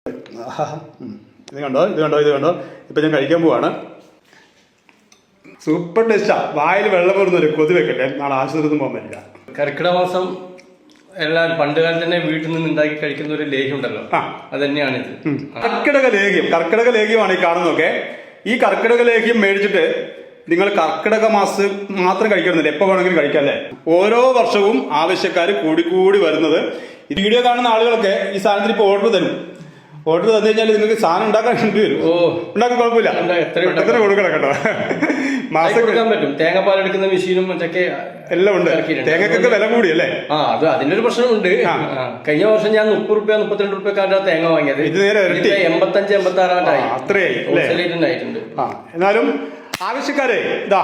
ഇത് കണ്ടോ ഇപ്പം ഞാൻ കഴിക്കാൻ പോവാണ്. സൂപ്പർ ടേസ്റ്റാ. വായിൽ വെള്ളം വരുന്നൊരു കൊതി വെക്കട്ടെ, നാളെ ആശുപത്രിയിൽ പോകാൻ പറ്റില്ല. കർക്കിടക മാസം എല്ലാം പണ്ട് കാലത്ത് തന്നെ വീട്ടിൽ നിന്ന് ഉണ്ടാക്കി കഴിക്കുന്ന ഒരു ലേഹ്യം ഉണ്ടല്ലോ, അത് തന്നെയാണിത്. കർക്കിടക ലേഹ്യമാണ് ഈ കാണുന്നതൊക്കെ. ഈ കർക്കിടക ലേഹ്യം മേടിച്ചിട്ട് നിങ്ങൾ കർക്കിടക മാസം മാത്രം കഴിക്കണമെന്നില്ല, എപ്പോൾ വേണമെങ്കിലും കഴിക്കാം അല്ലേ. ഓരോ വർഷവും ആവശ്യക്കാർ കൂടി വരുന്നത്. ഈ വീഡിയോ കാണുന്ന ആളുകളൊക്കെ ഈ സാധനത്തിന് ഇപ്പോൾ ഓർഡർ തരും. ഓർഡർ തന്നു കഴിഞ്ഞാൽ നിങ്ങൾക്ക് സാധനം ഉണ്ടാക്കാൻ വേണ്ടി ഉണ്ടാക്കാൻ കുഴപ്പമില്ല, എത്ര കൊടുക്കണം കേട്ടോ. മാസം കൊടുക്കാൻ പറ്റും. തേങ്ങാപ്പാൽ എടുക്കുന്ന മെഷീനും മറ്റൊക്കെ എല്ലാം ഉണ്ട്. തേങ്ങക്കൊക്കെ വില കൂടി അല്ലേ? അത് അതിനൊരു പ്രശ്നമുണ്ട്. കഴിഞ്ഞ വർഷം ഞാൻ 30 രൂപ 32 രൂപക്കാരുടെ തേങ്ങ വാങ്ങിയത്, ഇത് നേരെ 85 86 അത്രയായിട്ടുണ്ട്. എന്നാലും ആവശ്യക്കാരെ ഇതാ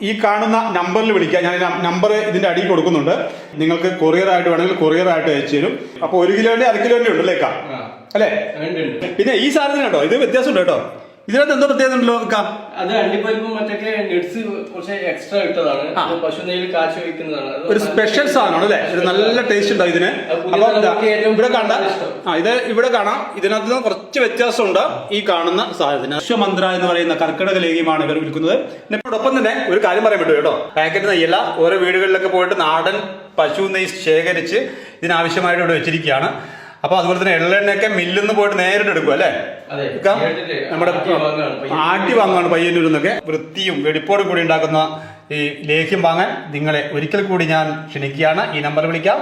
ഈ കാണുന്ന നമ്പറിൽ വിളിക്കുക. ഞാൻ നമ്പർ ഇതിന്റെ അടിയിൽ കൊടുക്കുന്നുണ്ട്. നിങ്ങൾക്ക് കൊറിയറായിട്ട് വേണമെങ്കിൽ കൊറിയറായിട്ട് അയച്ചു തരും. അപ്പൊ 1 കിലോന്റെ 1/2 കിലോന്റെ ഉണ്ടല്ലേ അല്ലേ? പിന്നെ ഈ സാധനത്തിന് കേട്ടോ ഇത് വ്യത്യാസമുണ്ട് കേട്ടോ. ഇതിനകത്ത് എന്തോ പ്രത്യേകത ഉണ്ടല്ലോ? അത് അണ്ടിപ്പരിപ്പും മറ്റൊക്കെ നട്സ് കുറച്ച് എക്സ്ട്രാ ഇട്ടതാണ്. പശു നെയ്യിൽ കാച്ചി വയ്ക്കുന്നതാണ്. ഒരു സ്പെഷ്യൽ സാധനമാണ് അല്ലേ? ഒരു നല്ല ടേസ്റ്റ് ഉണ്ടാവും ഇതിന്. ഇവിടെ കണ്ട ഇത് ഇവിടെ കാണാം. ഇതിനകത്ത് കുറച്ച് വ്യത്യാസമുണ്ട് ഈ കാണുന്ന സാധനത്തിന്. വിശ്വമന്ത്ര എന്ന് പറയുന്ന കർക്കിടക ലേഹ്യമാണ് ഇവർ വിൽക്കുന്നത്. ഇതിനോടൊപ്പം തന്നെ ഒരു കാര്യം പറയാൻ പറ്റും കേട്ടോ. പാക്കറ്റ് നെയ്യല്ല, ഓരോ വീടുകളിലൊക്കെ പോയിട്ട് നാടൻ പശു നെയ്യ് ശേഖരിച്ച് ഇതിനാവശ്യമായിട്ട് ഇവിടെ വെച്ചിരിക്കുകയാണ്. അപ്പൊ അതുപോലെ തന്നെ എള്ളെണ്ണയൊക്കെ മില്ലിൽ നിന്ന് പോയിട്ട് നേരിട്ട് എടുക്കും അല്ലേ? നമ്മുടെ ആട്ടി വാങ്ങുകയാണ് പയ്യന്നൂരിൽ നിന്നൊക്കെ. വൃത്തിയും വെടിപ്പോടും കൂടി ഉണ്ടാക്കുന്ന ഈ ലേഹ്യം വാങ്ങാൻ നിങ്ങളെ ഒരിക്കൽ കൂടി ഞാൻ ക്ഷണിക്കുകയാണ്. ഈ നമ്പർ വിളിക്കാം.